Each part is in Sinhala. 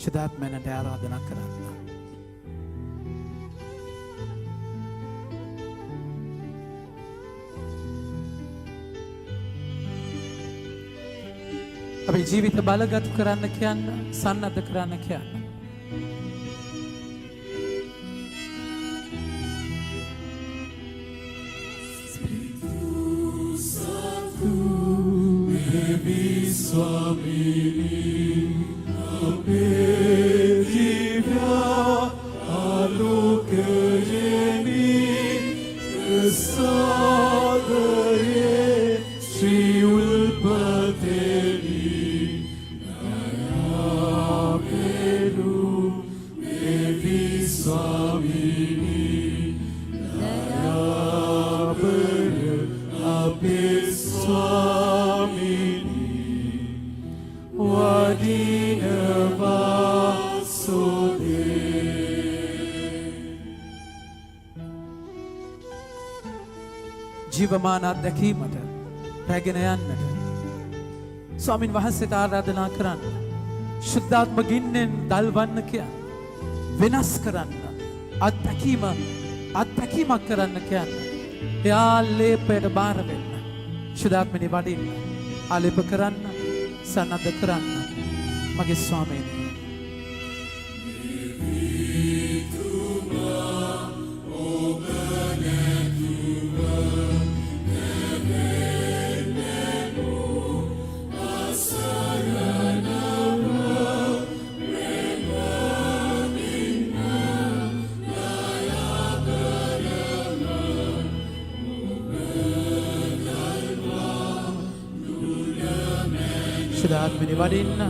ශුද්ධාත්මයන්ට ආරාධනා කරන්න. අපේ ජීවිත බලගත් කරන්න කියන්න, සන්නද්ධ කරන්න කියන්න. ජීවමාන අත්දැකීමට රැගෙන යන්නට ස්වාමින් වහන්සේට ආරාධනා කරන්න. ශුද්ධාත්ම ගින්නෙන් දල්වන්න කියන්න. වෙනස් කරන්න. අත්දැකීමක් කරන්න කියන්න. එයා ලේපයට බාර වෙන්න. ශුද්ධාත්මනි වඩින්න. ආලේප කරන්න. සන්නද්ධ කරන්න. මගේ ස්වාමීනි. ශුද්ධාත්මනි වඩින්න.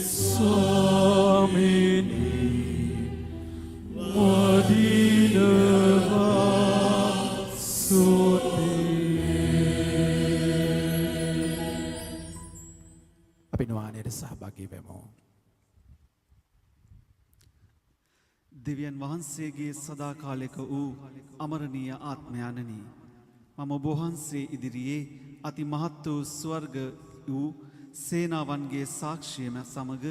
ස්වාමීනි වඩිනවා අපි නුවණට සහභාගී වෙමු. දෙවියන් වහන්සේගේ සදාකාලික වූ අමරණීය ආත්මයන්නි, මම ඔබ වහන්සේ ඉදිරියේ අති මහත් වූ ස්වර්ග වූ සේනාවන්ගේ සාක්ෂියම සමග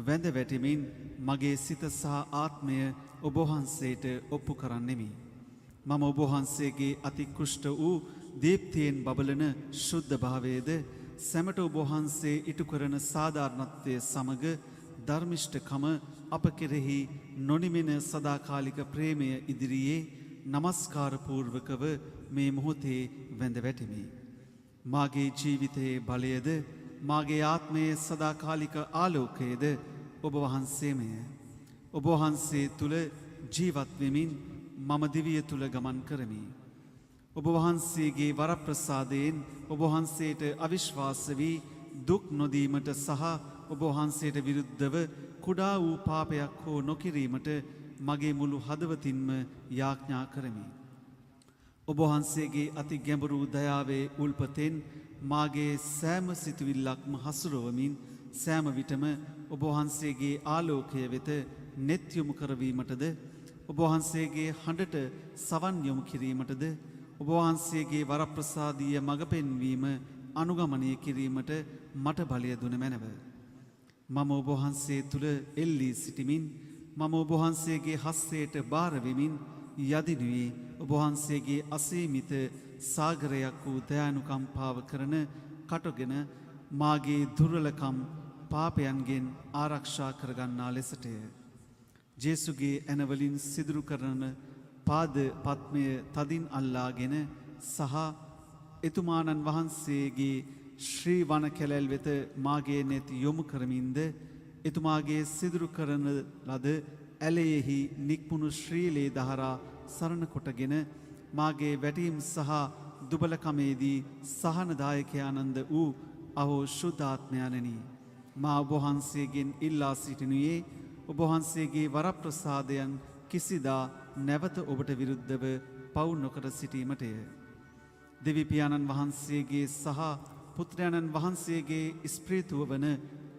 වැඳ වැටෙමින් මගේ සිත සහ ආත්මය ඔබ වහන්සේට ඔප්පු කරන්නෙමි. මම ඔබ වහන්සේගේ අති කුෂ්ඨ වූ දීප්තියෙන් බබලන ශුද්ධ භාවයේද සැමට ඔබ වහන්සේ ඉටු කරන සාධාරණත්වයේ සමග ධර්මිෂ්ඨකම අප කෙරෙහි නොනිමෙන සදාකාලික ප්‍රේමය ඉදිරියේ නමස්කාර පූර්වකව මේ මොහොතේ වැඳ වැටෙමි. මාගේ ජීවිතයේ බලයද මාගේ ආත්මයේ සදාකාලික ආලෝකයේද ඔබ වහන්සේමය. ඔබ වහන්සේ තුල ජීවත් වෙමින් මම දිවිය තුල ගමන් කරමි. ඔබ වහන්සේගේ වරප්‍රසාදයෙන් ඔබ වහන්සේට අවිශ්වාස වී දුක් නොදීමට සහ ඔබ වහන්සේට විරුද්ධව කුඩා වූ පාපයක් හෝ නොකිරීමට මගේ මුළු හදවතින්ම යාඥා කරමි. ඔබ වහන්සේගේ අති ගැඹුරු දයාවේ උල්පතෙන් මාගේ සෑම සිතුවිල්ලක්ම හසුරුවමින් සෑම විටම ඔබ වහන්සේගේ ආලෝකය වෙත නෙත් යොමු කරවීමටද, ඔබ වහන්සේගේ හඬට සවන් යොමු කිරීමටද, ඔබ වහන්සේගේ වරප්‍රසාදීය මඟ පෙන්වීම අනුගමනය කිරීමට මට බලය දුන මැනව. මම ඔබ වහන්සේ තුල එල්ලී සිටිමින් මම ඔබ වහන්සේගේ හස්තයට බාර වෙමින් යදිනුවේ ඔබ වහන්සේගේ අසීමිත සාගරයක් වූ දයානුකම්පාව කරන කටගෙන මාගේ දුර්වලකම් පාපයන්ගෙන් ආරක්ෂා කරගන්නා ලෙසටය. ජේසුගේ ඇනවලින් සිදුරු කරන පාද පත්මය තදින් අල්ලාගෙන සහ එතුමාණන් වහන්සේගේ ශ්‍රී වන කැලැල් වෙත මාගේ නෙත් යොමු කරමින්ද එතුමාගේ සිදුරු කරන ලද ඇලයෙහි නික්මුණු ශ්‍රීලේ දහරා සරණ කොටගෙන මාගේ වැටීම් සහ දුබලකමේදී සහනදායකයානන්ද වූ අහෝ ශුද්ධාත්මයණනි, මා ඔබ වහන්සේගෙන් ඉල්ලා සිටිනුයේ ඔබ වහන්සේගේ වරප්‍රසාදයන් කිසිදා නැවත ඔබට විරුද්ධව පව් නොකර සිටීමටය. දෙවි පියාණන් වහන්සේගේ සහ පුත්‍රයන්න් වහන්සේගේ ස්ප්‍රීතුව වන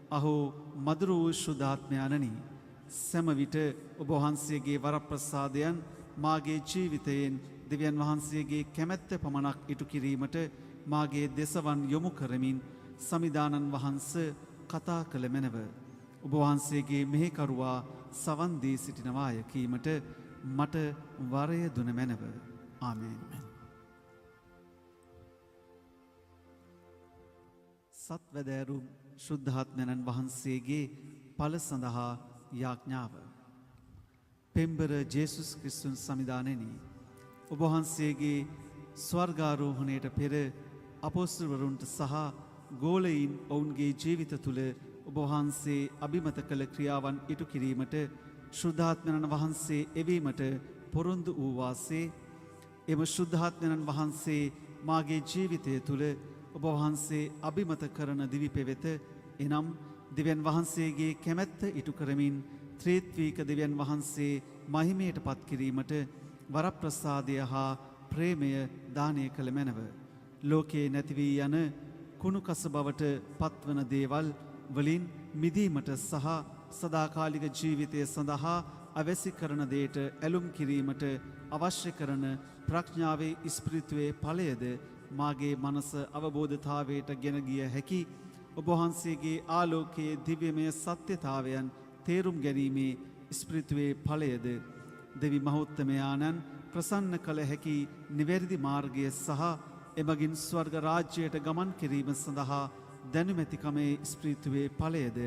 අහෝ මధుර වූ ශුද්ධාත්මයණනි, සෑම විට ඔබ වහන්සේගේ වරප්‍රසාදයන් මාගේ ජීවිතයෙන් දෙවියන් වහන්සේගේ කැමැත්ත පමණක් ඉටු කිරීමට මාගේ දෙසවන් යොමු කරමින් සමිදානන් වහන්ස කතා කළ මැනව. ඔබ වහන්සේගේ මෙහෙකරුවා සවන් දී සිටිනවාය කීමට මට වරය දුන මැනව. ආමේන්. සත්වැදෑරුම් ශුද්ධාත්මයණන් වහන්සේගේ ඵල සඳහා යාඥාව. පෙම්බර ජේසුස් ක්‍රිස්තුන් සමිදානෙනි, ඔබ වහන්සේගේ ස්වර්ගාරෝහණයට පෙර අපොස්තලවරුන්ට සහ ගෝලයින් ඔවුන්ගේ ජීවිත තුළ ඔබ වහන්සේ අභිමත කළ ක්‍රියාවන් ඉටු කිරීමට ශුද්ධාත්මයණන් වහන්සේ එවීමට පොරොන්දු වූ වාසේ එම ශුද්ධාත්මයණන් වහන්සේ මාගේ ජීවිතය තුළ ඔබ වහන්සේ අභිමත කරන දිවි පෙවෙත, එනම් දෙවියන් වහන්සේගේ කැමැත්ත ඉටු කරමින් ත්‍රිත්වීක දෙවියන් වහන්සේ මහිමයට පත් කිරීමට වරප්‍රසාදය හා ප්‍රේමය දානය කළ මැනව. ලෝකයේ නැති වී යන කුණු කස බවට පත්වන දේවල් වලින් මිදීමට සහ සදාකාලික ජීවිතය සඳහා අවැසි කරන දේට ඇලුම් කිරීමට අවශ්‍ය කරන ප්‍රඥාවේ ස්පිරිතුවේ ඵලයද මාගේ මනස අවබෝධතාවයට ගෙන ගිය හැකි ඔබ වහන්සේගේ ආලෝකයේ දිව්‍යමය සත්‍යතාවයන් තේරුම් ගැනීමේ ස්පිරිතුවේ ඵලයද දෙවි මහෞත්තමයාණන් ප්‍රසන්න කළ හැකි නිවැරදි මාර්ගය සහ එමගින් ස්වර්ග රාජ්‍යයට ගමන් කිරීම සඳහා දැනුමැතිකමේ ස්පිරිතුවේ ඵලයද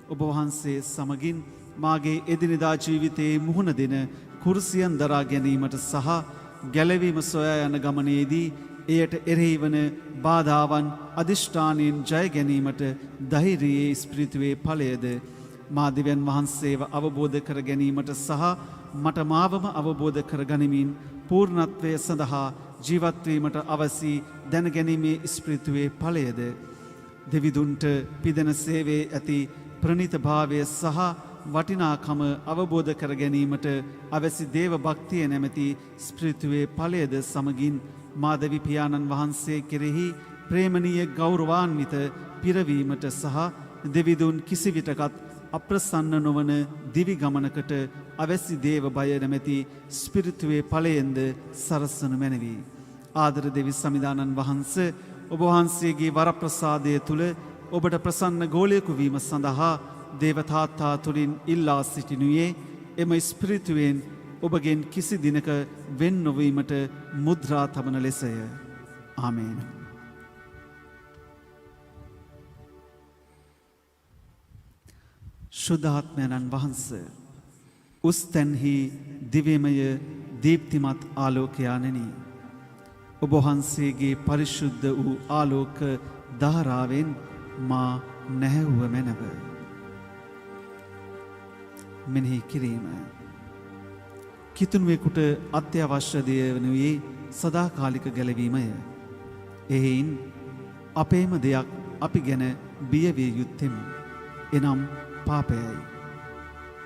ඔබ වහන්සේ සමගින් මාගේ එදිනෙදා ජීවිතයේ මුහුණ දෙන කුරුසියන් දරා ගැනීමට සහ ගැලවීම සොයා යන ගමනේදී එයට එරෙහි වන බාධාවන් අදිෂ්ඨානයෙන් ජය ගැනීමට ධෛර්යයේ ස්පිරිතුවේ ඵලයද මා දෙවියන් වහන්සේව අවබෝධ කර ගැනීමට සහ මට මාවම අවබෝධ කර ගනිමින් පූර්ණත්වය සඳහා ජීවත් වීමට අවසි දැනගැනීමේ ස්පිරිතුවේ ඵලයද දෙවිදුන්ට පිදෙන සේවයේ ඇති ප්‍රණීතභාවය සහ වටිනාකම අවබෝධ කර ගැනීමට අවැසි දේව භක්තිය නැමැති ස්පිරිතුවේ ඵලයද සමගින් මා දෙවි පියාණන් වහන්සේ කෙරෙහි ප්‍රේමණීය ගෞරවාන්විත පිරවීමට සහ දෙවිදුන් කිසිවිටකත් අප්‍රසන්න නොවන දිවි ගමනකට අවැසි දේව බය නැමැති ස්පිරිතුවේ ඵලයෙන්ද සරසනු මැනවි. ආදර දෙවි සමිදානන් වහන්සේ ඔබ වහන්සේගේ වරප්‍රසාදය තුල ඔබට ප්‍රසන්න ගෝලයෙකු වීම සඳහා දේවතාත්තා තුලින් ඉල්ලා සිටිනුයේ එම ස්පිරිතුවෙන් ඔබගෙන් කිසි දිනක වෙන් නොවීමට මුද්‍රා තබන ලෙසය. ආමේන්. ශුද්ධාත්මයණන් වහන්සේ උස්තැන්හි දිව්‍යමය දීප්තිමත් ආලෝකයාණෙනි, ඔබ වහන්සේගේ පරිශුද්ධ වූ ආලෝක ධාරාවෙන් මා නැහැවුව මැනව. මෙනෙහි කිරීම. කිතුනුවෙකුට අත්‍යවශ්‍ය දේ වනුයේ සදාකාලික ගැලවීමය. එහෙයින් අපේම දෙයක් අපි ගැන බියවිය යුත්තෙමු. එනම් පාපයයි.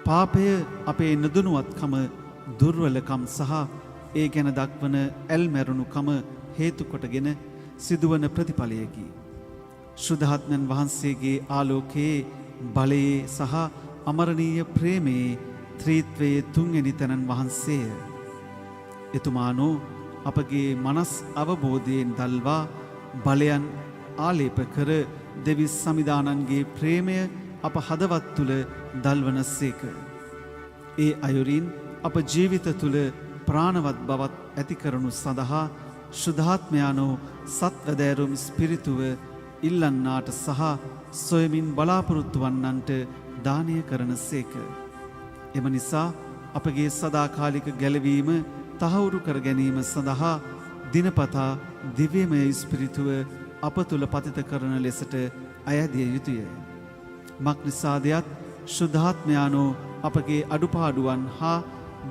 පාපය අපේ නොදනුවත්කම, දුර්වලකම් සහ ඒ ගැන දක්වන ඇල්මැරුණුකම හේතු කොටගෙන සිදුවන ප්‍රතිඵලයකි. ශුද්ධාත්මයන් වහන්සේගේ ආලෝකයේ බලයේ සහ අමරණීය ප්‍රේමයේ ත්‍රිත්වයේ තුන්වෙනි තැනන් වහන්සේය. එතුමානෝ අපගේ මනස් අවබෝධයෙන් දල්වා බලයන් ආලේප කර දෙවි සමිදානන්ගේ ප්‍රේමය අප හදවත් තුළ දල්වන සේක. ඒ අයුරින් අප ජීවිත තුළ ප්‍රාණවත් බවත් ඇති කරනු සඳහා ශුද්ධාත්මයානෝ සත්වදෑරුම් ස්පිරිතුව ඉල්ලන්නාට සහ සොයමින් බලාපොරොත්තු වන්නන්ට දානය කරන සේක. එම නිසා අපගේ සදාකාලික ගැලවීම තහවුරු කර ගැනීම සඳහා දිනපතා දිව්‍යමය ස්පිරිතුව අප තුළ පතිත කරන ලෙසට අයදිය යුතුය. මක්නිසාදයත් ශුද්ධාත්මයානෝ අපගේ අඩුපාඩුවන් හා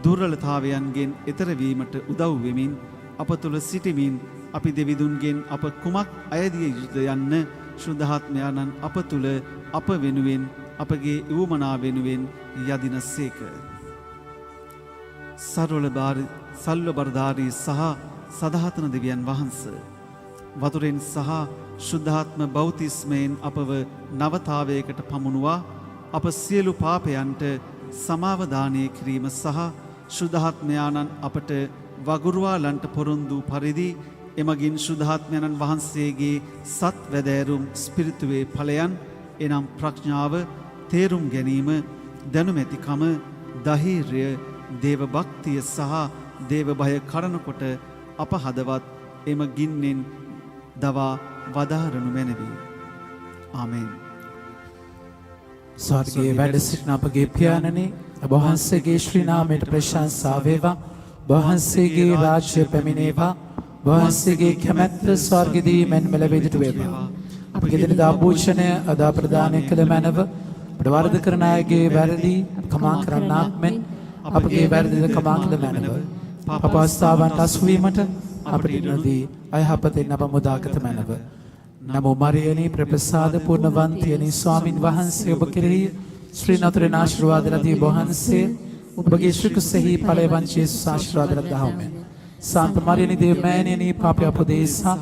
දුර්වලතාවයන්ගෙන් එතරවීමට උදව් වෙමින් අප තුළ සිටිමින් අපි දෙවිදුන්ගෙන් අප කුමක් අයදිය යුතුද යන්න ශුද්ධාත්මයාණන් අප තුළ අප වෙනුවෙන් අපගේ වුමනා වෙනුවෙන් යදින සේක. සල්වබරධාරී සහ සදහතන දෙවියන් වහන්ස වතුරෙන් සහ ශුද්ධාත්ම බෞතිස්මයෙන් අපව නවතාවයකට පමුණුවා අප සියලු පාපයන්ට සමාවදානය කිරීම සහ ශුද්ධාත්මයාණන් අපට වගුරුවාලන්ට පොරොන්දු පරිදි එමගින් ශුද්ධාත්මයණන් වහන්සේගේ සත් වැදෑරුම් ස්පිරිතුවේ ඵලයන් එනම් ප්‍රඥාව, තේරුම් ගැනීම, දැනුමැතිකම, ධෛර්යය, දේව භක්තිය සහ දේව භය කරනකොට අප හදවත් එම ගින්නෙන් දවා වදාරනු මැනවි. ආමෙන්. ස්වර්ගයේ වැඩ සිටින අපගේ පියාණනි, ඔබ වහන්සේගේ ශ්‍රී නාමයට ප්‍රශංසා වේවා. ඔබ වහන්සේගේ රාජ්‍ය පැමිණේවා. ඔබ වහන්සේගේ කැමැත්ත ස්වර්ගයේදී මෙන් මෙලෙවිදිට වේවා. අපගේ දිනදා භෝජනය අද ප්‍රදානය කළ මැනව අපට වරද කරන අයගේ වැරදි කමා කරන්නාක් මෙන් අපගේ වැරදිද කමා කළ මැනව. පාපස්ථාවන්ට අසුවීමට අපට නොදී අයහපතෙන් අප මුදාගත මැනව. නමෝ මරියනි ප්‍රප්‍රසාද පූර්ණවන්තියනි ස්වාමින් වහන්සේ ඔබ කෙරෙහි ශ්‍රී නතුරෙන් ආශිර්වාද ලදී. වහන්සේ ඔබගේ ශ්‍රී කුසෙහි ඵලය වංචියේසු ආශිර්වාද ලදාහොමෙන්. සාන්ත මරියනි දේව මෑණියනි පාපය අපදේසා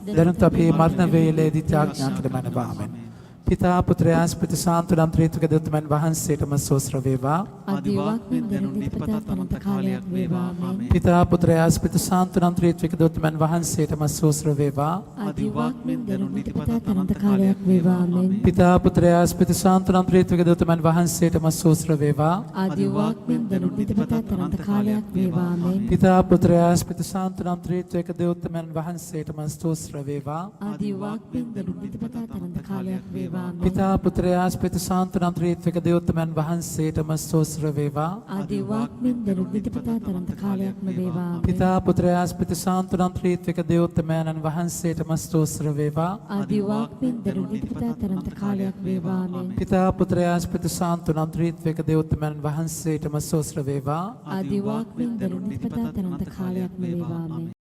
දැනුත් අපේ මරණ වේලේදී ත්‍යාඥා කළ මැනවාමෙන්. පිතා පුත්‍රයා ස්පිරිතු සාන්ත නම් ත්‍රිත්වික දෙවියන් වහන්සේටම සෝස්ර වේවා. ආදිවාක්මෙන් දැනුම් නිතිපතත් අනන්ත කාලයක් වේවා. ආමේන්. පිතා පුත්‍රයා ස්පිරිතු සාන්ත නම් ත්‍රිත්වික දෙවියන් වහන්සේටම සෝස්ර වේවා. ආදිවාක්මෙන් දැනුම් නිතිපතත් අනන්ත කාලයක් වේවා. ආමේන්. පිතා පුත්‍රයා ස්පිරිතු සාන්ත නම් ත්‍රිත්වික දෙවියන් වහන්සේටම සෝස්ර වේවා. ආදිවාක්මෙන් දැනුම් නිතිපතත් අනන්ත කාලයක් වේවා. ආමේන්. පිතා පුත්‍රයා ස්පිරිතු සාන්ත නම් ත්‍රිත්වික දෙවියන් වහන්සේටම සෝස්ර වේවා. ආදිවාක්මෙන් දැනුම් නිතිපතත් අනන්ත කාලයක් වේවා. පිතා පුත්‍රයා ස්පිරිතු සාන්ත නම් ත්‍රිත්වික දෙවියන් වහන්සේටම සෝස්ර වේවා. ආදිවාක්මෙන් දැනුම් නිතිපතත් අනන්ත කාලයක්ම වේවා. ආමේන්. පිතා පුත්‍රයා ස්පිරිතු සාන්ත නම් ත්‍රිත්වික දෙවියන් වහන්සේටම සෝස්ර වේවා. ආදිවාක්මෙන් දැනුම් නිතිපතත් අනන්ත කාලයක් වේවා. ආමේන්. පිතා පුත්‍රයා ස්පිරිතු සාන්ත නම් ත්‍රිත්වික දෙවියන් වහන්සේටම සෝස්ර වේවා. ආදිවාක්මෙන් දැනුම් නිතිපතත් අනන්ත කාලයක්ම වේවා. ආමේන්.